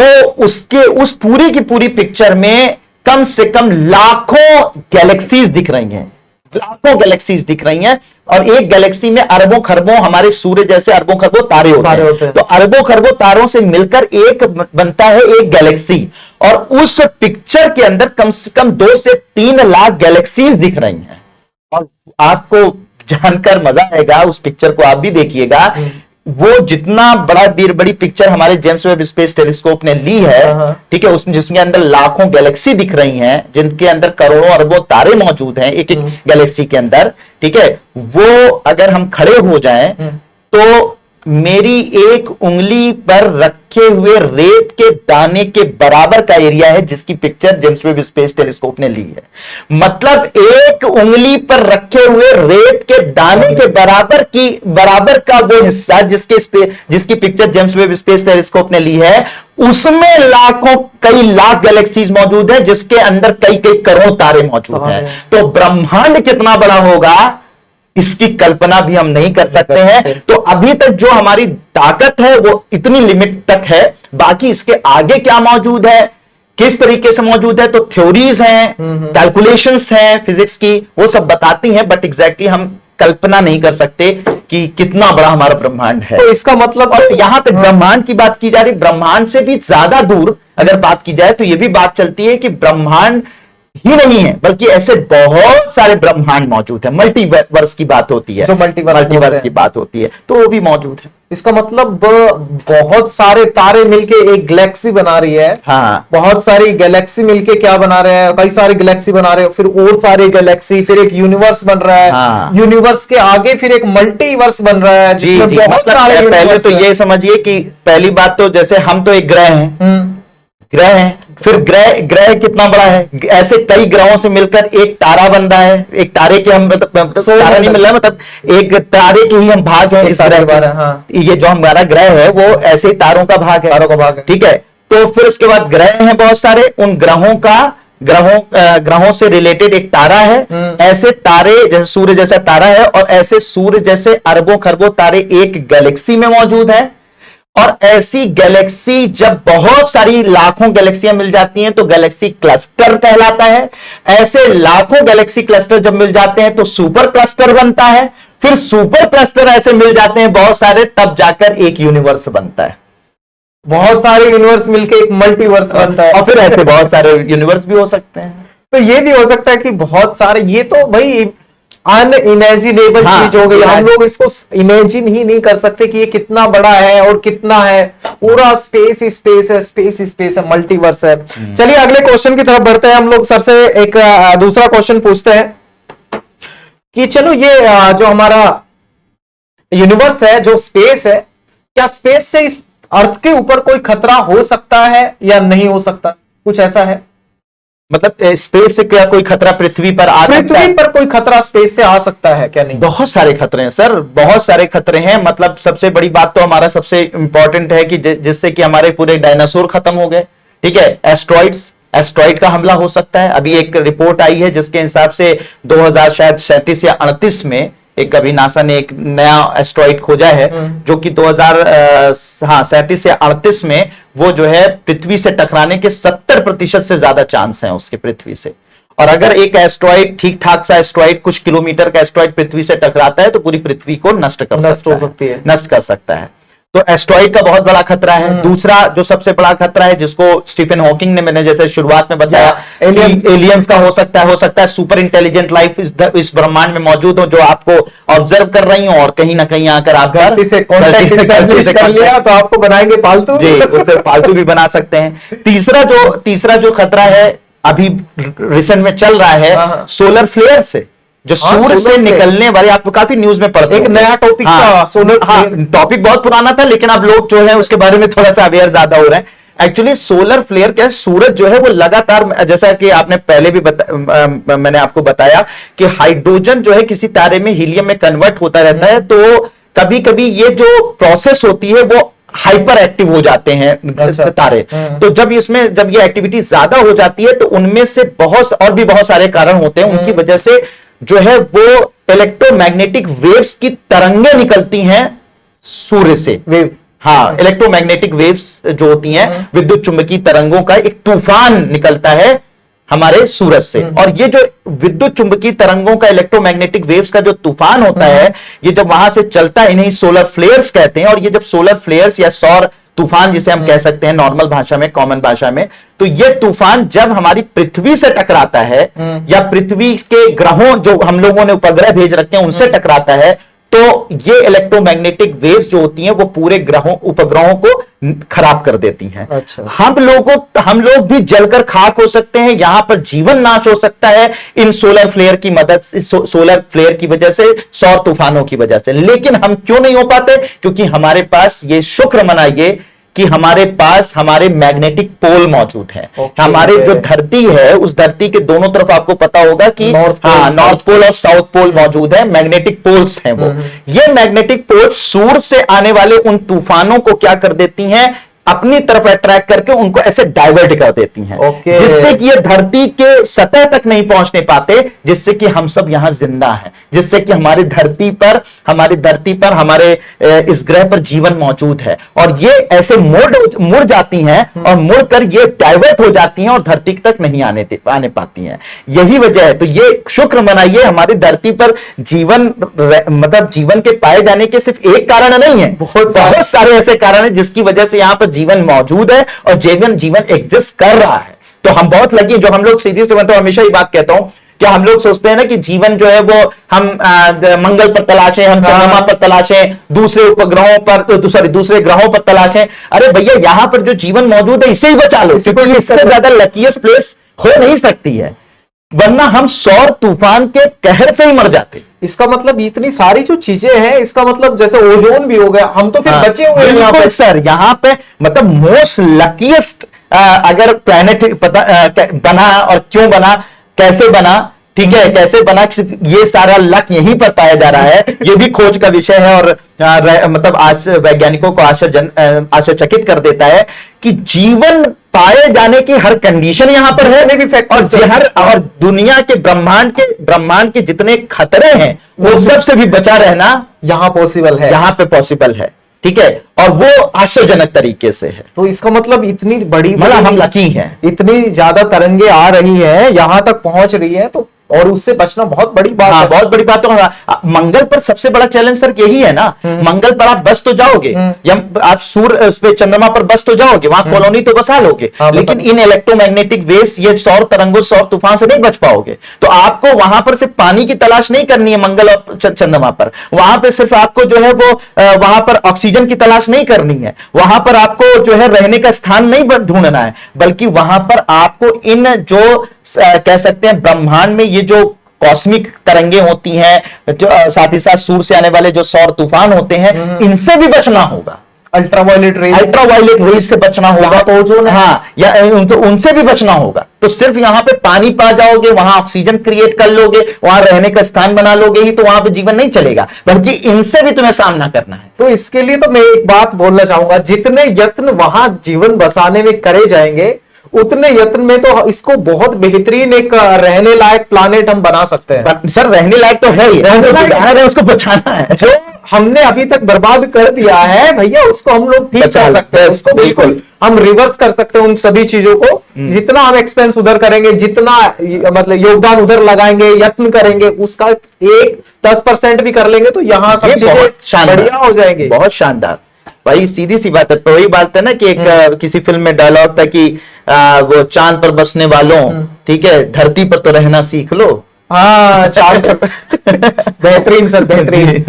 वो उस पूरी की पूरी पिक्चर में कम से कम लाखों गैलेक्सीज दिख रही हैं, लाखों गैलेक्सीज दिख रही हैं, और एक गैलेक्सी में अरबों खरबों, हमारे सूर्य जैसे अरबों खरबों तारे होते हैं। तो अरबों खरबों तारों से मिलकर एक बनता है एक गैलेक्सी, और उस पिक्चर के अंदर कम से कम 2 से 3 लाख गैलेक्सीज दिख रही हैं। और आपको जानकर मजा आएगा, उस पिक्चर को आप भी देखिएगा वो जितना बड़ी पिक्चर हमारे जेम्स वेब स्पेस टेलीस्कोप ने ली है, ठीक है, उसमें जिसके अंदर लाखों गैलेक्सी दिख रही हैं, जिनके अंदर करोड़ों अरबों तारे मौजूद हैं एक एक गैलेक्सी के अंदर, ठीक है, वो अगर हम खड़े हो जाएं तो मेरी एक उंगली पर रखे हुए रेत के दाने के बराबर का एरिया है जिसकी picture James Webb space telescope ने ली है। मतलब एक उंगली पर रखे हुए रेत के दाने के बराबर का वो हिस्सा जिसकी picture James Webb space telescope ने ली है, उसमें कई लाख गैलेक्सीज मौजूद है जिसके अंदर कई करोड़ तारे मौजूद हैं। तो ब्रह्मांड कितना बड़ा होगा इसकी कल्पना भी हम नहीं कर सकते हैं। तो अभी तक जो हमारी ताकत है वो इतनी लिमिट तक है, बाकी इसके आगे क्या मौजूद है, किस तरीके से मौजूद है, तो थ्योरीज हैं, कैलकुलेशंस हैं फिजिक्स की, वो सब बताती हैं, बट एग्जैक्टली हम कल्पना नहीं कर सकते कि कितना बड़ा हमारा ब्रह्मांड है। तो इसका मतलब, और यहां तक ब्रह्मांड की बात की जा रही, ब्रह्मांड से भी ज्यादा दूर अगर बात की जाए तो यह भी बात चलती है कि ब्रह्मांड ही नहीं है बल्कि ऐसे बहुत सारे ब्रह्मांड मौजूद है। मल्टीवर्स की बात होती है, जो मल्टीवर्स की बात होती है, तो वो भी मौजूद है। इसका मतलब बहुत सारे तारे मिलके एक गैलेक्सी बना रही है। हाँ, बहुत सारी गैलेक्सी मिलके क्या बना रहे हैं, कई सारी गैलेक्सी बना रहे हैं, फिर और सारी गैलेक्सी, फिर एक यूनिवर्स बन रहा है। हाँ। यूनिवर्स के आगे फिर एक मल्टीवर्स बन रहा है। जी जी, मतलब पहले तो ये समझिए कि पहली बात तो जैसे हम तो एक ग्रह हैं, ग्रह हैं, फिर ग्रह कितना बड़ा है, ऐसे कई ग्रहों से मिलकर एक तारा बन रहा है। एक तारे के हम मतलब तारा नहीं मिल रहा है, मतलब एक तारे के ही हम भाग हैं इस ग्रह के। हाँ। ये जो हमारा ग्रह है वो ऐसे तारों का भाग है, ठीक है। तो फिर उसके बाद ग्रह हैं बहुत सारे, उन ग्रहों से रिलेटेड एक तारा है। ऐसे तारे जैसे सूर्य जैसा तारा है, और ऐसे सूर्य जैसे अरबों खरबों तारे एक गैलेक्सी में मौजूद है। और ऐसी गैलेक्सी जब बहुत सारी लाखों गैलेक्सियां मिल जाती हैं तो गैलेक्सी क्लस्टर कहलाता है। ऐसे लाखों गैलेक्सी क्लस्टर जब मिल जाते हैं तो सुपर क्लस्टर बनता है। फिर सुपर क्लस्टर ऐसे मिल जाते हैं बहुत सारे, तब जाकर एक यूनिवर्स बनता है। बहुत सारे यूनिवर्स मिलके एक मल्टीवर्स बनता है, और फिर ऐसे बहुत सारे यूनिवर्स भी हो सकते हैं। तो ये भी हो सकता है कि बहुत सारे, ये तो भाई अनइमेजिनेबल चीज हो गई। हम लोग इसको इमेजिन ही नहीं कर सकते कि ये कितना बड़ा है और कितना है। पूरा स्पेस ही स्पेस है, स्पेस ही स्पेस है, मल्टीवर्स है। चलिए अगले क्वेश्चन की तरफ बढ़ते हैं। हम लोग सर से एक दूसरा क्वेश्चन पूछते हैं कि चलो ये जो हमारा यूनिवर्स है, जो स्पेस है, क्या स्पेस से इस अर्थ के ऊपर कोई खतरा हो सकता है या नहीं हो सकता? कुछ ऐसा है, मतलब स्पेस से क्या कोई खतरा पृथ्वी पर आ सकता है? पृथ्वी पर कोई खतरा स्पेस से आ सकता है क्या? नहीं, बहुत सारे खतरे हैं सर, बहुत सारे खतरे हैं। मतलब सबसे बड़ी बात तो हमारा सबसे इंपॉर्टेंट है कि जिससे कि हमारे पूरे डायनासोर खत्म हो गए, ठीक है। एस्ट्रॉइड का हमला हो सकता है। अभी एक रिपोर्ट आई है जिसके हिसाब से 2037 या 38 में एक अभी नासा ने एक नया एस्ट्रॉइड खोजा है जो कि 2037 या 38 में वो जो है पृथ्वी से टकराने के 70% से ज्यादा चांस हैं उसके पृथ्वी से। और अगर एक एस्ट्रॉइड, ठीक ठाक सा एस्ट्रॉइड, कुछ किलोमीटर का एस्ट्रॉइड पृथ्वी से टकराता है तो पूरी पृथ्वी को नष्ट कर सकता है। तो एस्ट्रॉइड का बहुत बड़ा खतरा है। दूसरा जो सबसे बड़ा खतरा है जिसको स्टीफन हॉकिंग ने, मैंने जैसे शुरुआत में बताया, एलियंस का हो सकता है सुपर इंटेलिजेंट लाइफ इस ब्रह्मांड में मौजूद हो जो आपको ऑब्जर्व कर रही हो और कहीं ना कहीं आकर आप गलती से कांटेक्ट कर लिया तो आपको बनाएंगे पालतू। जी, उससे पालतू भी बना सकते हैं। तीसरा जो खतरा है अभी रिसेंट में चल रहा है, सोलर फ्लेयर से, जो सूर्य से निकलने वाले, आपको काफी न्यूज में पढ़ते एक नया टॉपिक था सोलर। टॉपिक बहुत पुराना था लेकिन अब लोग जो है उसके बारे में थोड़ा सा अवेयर ज्यादा हो रहे हैं। एक्चुअली सोलर फ्लेयर क्या है, सूरज जो है वो लगातार, जैसा कि आपने पहले भी मैंने आपको बताया कि हाइड्रोजन जो है किसी तारे में हीलियम में कन्वर्ट होता रहता है। तो कभी कभी ये जो प्रोसेस होती है वो हाइपर एक्टिव हो जाते हैं तारे। तो जब ये एक्टिविटी ज्यादा हो जाती है तो उनमें से बहुत सारे कारण होते हैं, उनकी वजह से जो है वो इलेक्ट्रोमैग्नेटिक वेव्स की तरंगें निकलती हैं सूर्य से। हाँ, इलेक्ट्रोमैग्नेटिक वेव्स जो होती हैं, विद्युत चुंबकीय तरंगों का एक तूफान निकलता है हमारे सूरज से। और ये जो विद्युत चुंबकीय तरंगों का, इलेक्ट्रोमैग्नेटिक वेव्स का जो तूफान होता है, ये जब वहां से चलता है, इन्हें सोलर फ्लेयर्स कहते हैं। और ये जब सोलर फ्लेयर्स या सौर तूफान जिसे हम कह सकते हैं नॉर्मल भाषा में, कॉमन भाषा में, तो ये तूफान जब हमारी पृथ्वी से टकराता है या पृथ्वी के ग्रहों जो हम लोगों ने उपग्रह भेज रखे हैं उनसे टकराता है, तो ये इलेक्ट्रोमैग्नेटिक वेव्स जो होती हैं वो पूरे ग्रहों उपग्रहों को खराब कर देती हैं। अच्छा। हम लोग भी जलकर खाक हो सकते हैं, यहां पर जीवन नाश हो सकता है इन सोलर फ्लेयर की मदद से, सोलर फ्लेयर की वजह से, सौर तूफानों की वजह से। लेकिन हम क्यों नहीं हो पाते? क्योंकि हमारे पास ये शुक्र मनाइए कि हमारे पास हमारे मैग्नेटिक पोल मौजूद है। हमारे जो धरती है उस धरती के दोनों तरफ आपको पता होगा कि नॉर्थ पोल और साउथ पोल मौजूद है, मैग्नेटिक पोल्स हैं वो। ये मैग्नेटिक पोल्स सूर्य से आने वाले उन तूफानों को क्या कर देती हैं? अपनी तरफ अट्रैक्ट करके उनको ऐसे डाइवर्ट कर देती हैं, जिससे कि ये धरती के सतह तक नहीं पहुंचने पाते, जिससे कि हम सब यहां जिंदा हैं, जिससे कि हमारी धरती पर हमारे इस ग्रह पर जीवन मौजूद है। और ये ऐसे मुड़ जाती हैं और मुड़कर ये डाइवर्ट हो जाती हैं और धरती तक नहीं आने पाती हैं। यही वजह है। तो ये शुक्र मनाइए, हमारी धरती पर जीवन मतलब जीवन के पाए जाने के सिर्फ एक कारण नहीं है, बहुत सारे ऐसे कारण हैं जिसकी वजह से यहां पर जीवन मौजूद है और जीवन एग्जिस्ट कर रहा है। तो हम बहुत लकी, जो हम लोग सीधी से मतलब हमेशा ही बात कहता हूं कि हम लोग सोचते हैं ना कि जीवन जो है वो हम मंगल पर तलाशें, हम चंद्रमा पर तलाशें, दूसरे उपग्रहों पर, सॉरी दूसरे ग्रहों पर तलाशें। अरे भैया, यहां पर जो जीवन मौजूद है इसे ही बचा लो, क्योंकि इससे ज्यादा लकीएस्ट प्लेस हो नहीं सकती है, वरना हम सौर तूफान के कहर से ही मर जाते। इसका मतलब इतनी सारी जो चीजें हैं, इसका मतलब जैसे ओजोन भी हो गया, हम तो फिर बचे हुए हैं यहाँ पे। सर यहाँ पे मतलब मोस्ट लकीएस्ट अगर प्लैनेट बना और क्यों बना, कैसे बना, ठीक है, कैसे बना, ये सारा लक यहीं पर पाया जा रहा है। ये भी खोज का विषय है और मतलब आज वैज्ञानिकों को आश्चर्यचकित कर देता है कि जीवन पाए जाने की हर कंडीशन यहां पर है, और दुनिया के ब्रह्मांड के जितने खतरे हैं वो सबसे भी बचा रहना यहां पे पॉसिबल है। ठीक है, और वो आश्चर्यजनक तरीके से है। तो इसका मतलब इतनी बड़ी मतलब हम लकी हैं, इतनी ज्यादा तरंगे आ रही हैं, यहां तक पहुंच रही है, तो और उससे बचना बहुत बड़ी बात है। बहुत बड़ी बात है। मंगल पर सबसे बड़ा चैलेंज सर यही है ना, मंगल पर आप बस तो जाओगे, या आप सूर्य उस पे चंद्रमा पर बस तो जाओगे, वहां कॉलोनी तो बसा लोगे, लेकिन इन इलेक्ट्रोमैग्नेटिक वेव्स, ये सौर तरंगों, सौर तूफान से नहीं बच पाओगे। तो आपको वहां पर सिर्फ पानी की तलाश नहीं करनी है मंगल और चंद्रमा पर, वहां पर सिर्फ आपको जो है वो वहां पर ऑक्सीजन की तलाश नहीं करनी है, वहां पर आपको जो है रहने का स्थान नहीं ढूंढना है, बल्कि वहां पर आपको इन जो कह सकते हैं ब्रह्मांड में ये जो कॉस्मिक तरंगे होती हैं, जो साथ ही साथ सूर्य से आने वाले जो सौर तूफान होते हैं, इनसे भी बचना होगा। अल्ट्रावायलेट रेज से बचना होगा, तो जो हाँ, या उनसे भी बचना होगा। तो सिर्फ यहां पे पानी पा जाओगे, वहां ऑक्सीजन क्रिएट कर लोगे, वहां रहने का स्थान बना लोगे ही, तो वहां पे जीवन नहीं चलेगा, बल्कि इनसे भी तुम्हें सामना करना है। तो इसके लिए तो मैं एक बात बोलना चाहूंगा, जितने यत्न वहां जीवन बसाने में करे जाएंगे, उतने यत्न में तो इसको बहुत बेहतरीन एक रहने लायक प्लानेट हम बना सकते हैं। सर रहने लायक तो है ही, है उसको बचाना है। जो हमने अभी तक बर्बाद कर दिया है भैया, उसको हम लोग ठीक कर सकते हैं, उसको बिल्कुल हम रिवर्स कर सकते हैं। उन सभी चीजों को जितना हम एक्सपेंस उधर करेंगे, जितना मतलब योगदान उधर लगाएंगे, यत्न करेंगे, उसका 10% भी कर लेंगे, तो यहाँ सब चीजें बढ़िया हो जाएंगे। बहुत शानदार भाई, सीधी सी बात है। तो वही बात है ना कि एक किसी फिल्म में डायलॉग था कि वो चांद पर बसने वालों, ठीक है, धरती पर तो रहना सीख लो। हाँ, चांद पर बेहतरीन सर, बेहतरीन।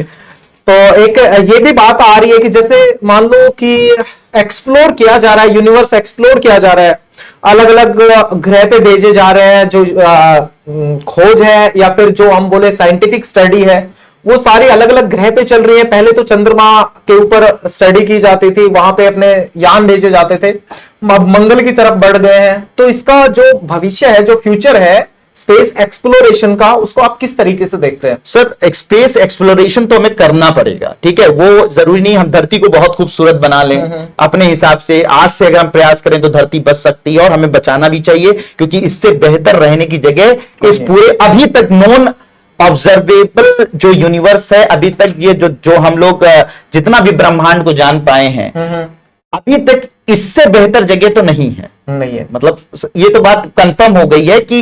तो एक ये भी बात आ रही है कि जैसे मान लो कि एक्सप्लोर किया जा रहा है, यूनिवर्स एक्सप्लोर किया जा रहा है, अलग अलग ग्रह पे भेजे जा रहे हैं, जो खोज है या फिर जो हम बोले साइंटिफिक स्टडी है, वो सारी अलग अलग ग्रह पे चल रही है। पहले तो चंद्रमा के ऊपर स्टडी की जाती थी, वहां पे अपने यान भेजे जाते थे, अब मंगल की तरफ बढ़ गए हैं। तो इसका जो भविष्य है, जो फ्यूचर है स्पेस एक्सप्लोरेशन का, उसको आप किस तरीके से देखते हैं? सर स्पेस एक्सप्लोरेशन तो हमें करना पड़ेगा, ठीक है, वो जरूरी नहीं हम धरती को बहुत खूबसूरत बना लें अपने हिसाब से। आज से अगर हम प्रयास करें तो धरती बच सकती है, और हमें बचाना भी चाहिए, क्योंकि इससे बेहतर रहने की जगह इस पूरे अभी तक नॉन ऑब्जर्वेबल जो यूनिवर्स है, अभी तक ये जो हम लोग जितना भी ब्रह्मांड को जान पाए हैं, अभी तक इससे बेहतर जगह तो नहीं है। मतलब ये तो बात कंफर्म हो गई है कि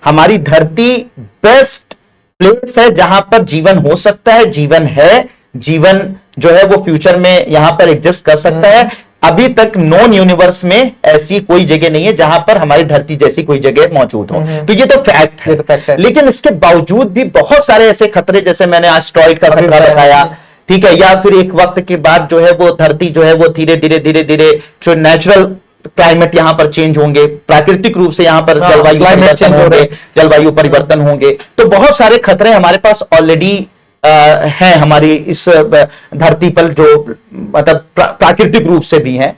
हमारी धरती बेस्ट प्लेस है जहां पर जीवन हो सकता है, जीवन है, जीवन जो है वो फ्यूचर में यहां पर एग्जिस्ट कर सकता है। अभी तक नॉन यूनिवर्स में ऐसी कोई जगह नहीं है जहां पर हमारी धरती जैसी कोई जगह मौजूद हो। तो ये तो फैक्ट है, फैक्ट है। लेकिन इसके बावजूद भी बहुत सारे ऐसे खतरे, जैसे मैंने एस्टेरॉइड का खतरा बताया, ठीक है, या फिर एक वक्त के बाद जो है वो धरती जो है वो धीरे धीरे जो नेचुरल क्लाइमेट यहां पर चेंज होंगे, प्राकृतिक रूप से यहां पर जलवायु परिवर्तन होंगे, जलवायु परिवर्तन होंगे। तो बहुत सारे खतरे हमारे पास ऑलरेडी हैं, हमारी इस धरती पर जो मतलब प्राकृतिक रूप से भी हैं।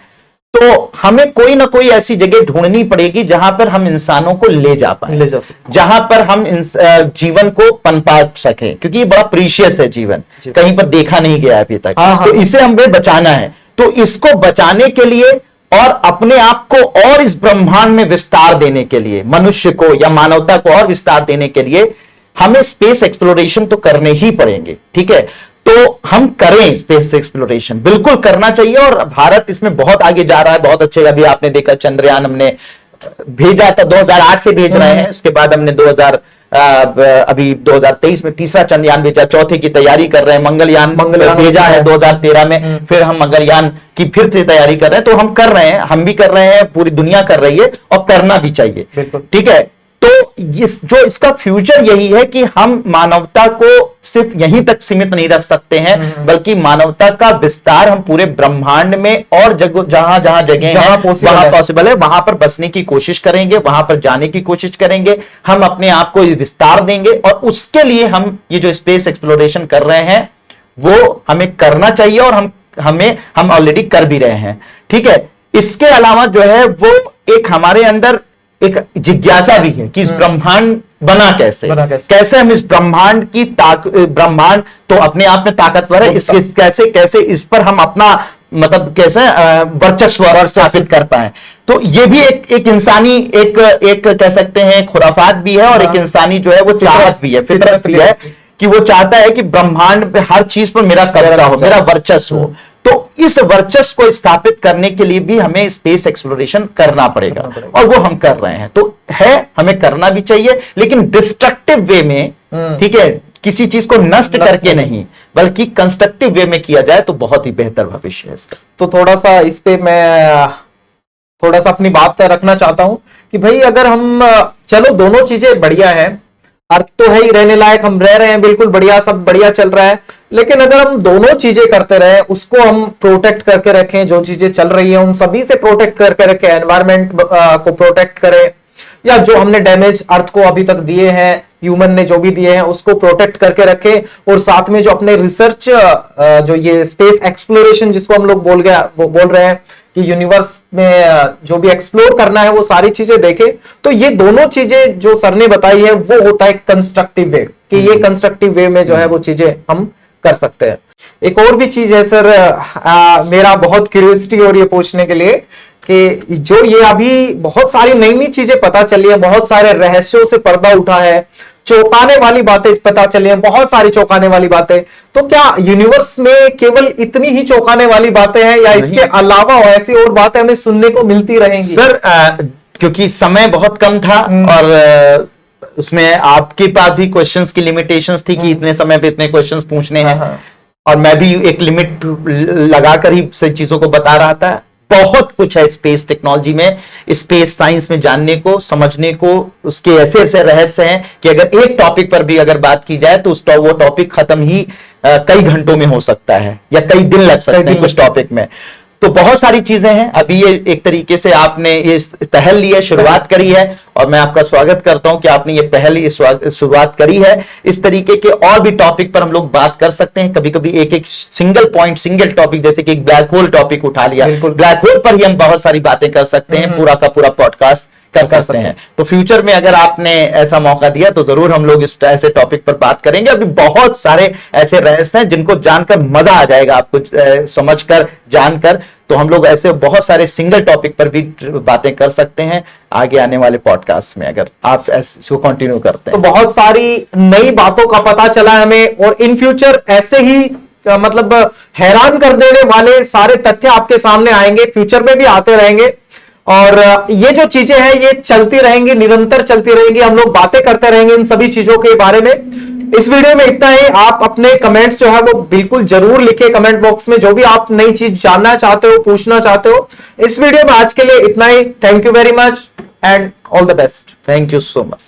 तो हमें कोई ना कोई ऐसी जगह ढूंढनी पड़ेगी जहां पर हम इंसानों को ले जा पाए, जहां पर हम जीवन को पनपा सके, क्योंकि ये बड़ा प्रीशियस है जीवन, कहीं पर देखा नहीं गया अभी तक। तो इसे हमें बचाना है। तो इसको बचाने के लिए और अपने आप को और इस ब्रह्मांड में विस्तार देने के लिए, मनुष्य को या मानवता को और विस्तार देने के लिए हमें स्पेस एक्सप्लोरेशन तो करने ही पड़ेंगे, ठीक है। तो हम करें स्पेस एक्सप्लोरेशन, बिल्कुल करना चाहिए, और भारत इसमें बहुत आगे जा रहा है, बहुत अच्छे। अभी आपने देखा चंद्रयान हमने भेजा था, 2008 से भेज रहे हैं, उसके बाद हमने अभी 2023 में तीसरा चंद्रयान भेजा, चौथे की तैयारी कर रहे हैं। मंगलयान भेजा है 2013 में, फिर हम मंगलयान की फिर से तैयारी कर रहे हैं। तो हम कर रहे हैं, हम भी कर रहे हैं, पूरी दुनिया कर रही है, और करना भी चाहिए, ठीक है। तो इसका फ्यूचर यही है कि हम मानवता को सिर्फ यहीं तक सीमित नहीं रख सकते हैं, बल्कि मानवता का विस्तार हम पूरे ब्रह्मांड में और जहां जहां जगह वहां पॉसिबल है वहां पर बसने की कोशिश करेंगे, वहां पर जाने की कोशिश करेंगे। हम अपने आप को विस्तार देंगे, और उसके लिए हम ये जो स्पेस एक्सप्लोरेशन कर रहे हैं वो हमें करना चाहिए, और हम ऑलरेडी कर भी रहे हैं, ठीक है। इसके अलावा जो है वो एक हमारे अंदर एक जिज्ञासा भी है कि इस ब्रह्मांड बना कैसे हम इस ब्रह्मांड की ब्रह्मांड तो अपने आप में ताकतवर है, कैसे इस पर हम अपना मतलब कैसे वर्चस्व स्थापित कर पाए। तो ये भी एक इंसानी एक कह सकते हैं खुराफात भी है, और एक इंसानी जो है वो चाहत भी है, फितरत भी है, कि वो चाहता है कि ब्रह्मांड पे हर चीज पर मेरा कब्जा हो, मेरा वर्चस्व हो। तो इस वर्चस्व को स्थापित करने के लिए भी हमें स्पेस एक्सप्लोरेशन करना पड़ेगा, और वो हम कर रहे हैं। तो हमें करना भी चाहिए, लेकिन डिस्ट्रक्टिव वे में, ठीक है, किसी चीज को नष्ट करके नहीं, बल्कि कंस्ट्रक्टिव वे में किया जाए तो बहुत ही बेहतर भविष्य है इसका। तो थोड़ा सा इस पे मैं थोड़ा सा अपनी बात रखना चाहता हूं कि भाई अगर हम चलो दोनों चीजें बढ़िया है, अर्थ तो है ही रहने लायक, हम रह रहे हैं बिल्कुल बढ़िया, सब बढ़िया चल रहा है, लेकिन अगर हम दोनों चीजें करते रहे, उसको हम प्रोटेक्ट करके रखें, जो चीजें चल रही है उन सभी से प्रोटेक्ट करके रखें, एनवायरमेंट को प्रोटेक्ट करें, या जो हमने डैमेज अर्थ को अभी तक दिए हैं, ह्यूमन ने जो भी दिए हैं उसको प्रोटेक्ट करके रखें, और साथ में जो अपने रिसर्च जो ये स्पेस एक्सप्लोरेशन जिसको हम लोग बोल रहे हैं कि यूनिवर्स में जो भी एक्सप्लोर करना है वो सारी चीजें देखें। तो ये दोनों चीजें जो सर ने बताई है वो होता है कंस्ट्रक्टिव वे, कि ये कंस्ट्रक्टिव वे में जो है वो चीजें हम कर सकते हैं। एक और भी चीज है सर, मेरा बहुत क्यूरियोसिटी हो रही है पूछने के लिए कि जो ये अभी बहुत सारी नई नई चीजें पता चली है, बहुत सारे रहस्यों से पर्दा उठा है, चौंकाने वाली बातें पता चली हैं, बहुत सारी चौंकाने वाली बातें, तो क्या यूनिवर्स में केवल इतनी ही चौंकाने वाली बातें हैं, या इसके अलावा ऐसी और बातें हमें सुनने को मिलती रहेंगी? सर क्योंकि समय बहुत कम था, और उसमें आपके पास भी क्वेश्चंस की लिमिटेशंस थी कि इतने समय पे इतने क्वेश्चंस पूछने हैं, और मैं भी एक लिमिट लगाकर ही सही चीजों को बता रहा था। बहुत कुछ है स्पेस टेक्नोलॉजी में, स्पेस साइंस में जानने को, समझने को, उसके ऐसे ऐसे रहस्य हैं कि अगर एक टॉपिक पर भी अगर बात की जाए तो वो टॉपिक खत्म ही कई घंटों में हो सकता है, या कई दिन लग सकते हैं कुछ टॉपिक में। तो बहुत सारी चीजें हैं। अभी ये एक तरीके से आपने ये पहल ली है, शुरुआत करी है, और मैं आपका स्वागत करता हूं कि आपने ये पहल शुरुआत करी है। इस तरीके के और भी टॉपिक पर हम लोग बात कर सकते हैं। कभी कभी एक सिंगल पॉइंट, सिंगल टॉपिक, जैसे कि एक ब्लैक होल टॉपिक उठा लिया, ब्लैक होल पर ही हम बहुत सारी बातें कर सकते हैं, पूरा का पूरा पॉडकास्ट कर सकते हैं। तो फ्यूचर में अगर आपने ऐसा मौका दिया तो जरूर हम लोग इस ऐसे टॉपिक पर बात करेंगे। अभी बहुत सारे ऐसे रहस्य हैं जिनको जानकर मजा आ जाएगा आपको, समझकर, जानकर। तो हम लोग ऐसे बहुत सारे सिंगल टॉपिक पर भी बातें कर सकते हैं आगे आने वाले पॉडकास्ट में, अगर आप इसको कंटिन्यू करते हैं। तो बहुत सारी नई बातों का पता चला हमें, और इन फ्यूचर ऐसे ही मतलब हैरान कर देने वाले सारे तथ्य आपके सामने आएंगे, फ्यूचर में भी आते रहेंगे। और ये जो चीजें हैं ये चलती रहेंगी, निरंतर चलती रहेंगी, हम लोग बातें करते रहेंगे इन सभी चीजों के बारे में। इस वीडियो में इतना ही। आप अपने कमेंट्स जो है वो बिल्कुल जरूर लिखे कमेंट बॉक्स में, जो भी आप नई चीज जानना चाहते हो, पूछना चाहते हो। इस वीडियो में आज के लिए इतना ही। Thank you very much and all the best. Thank you so much.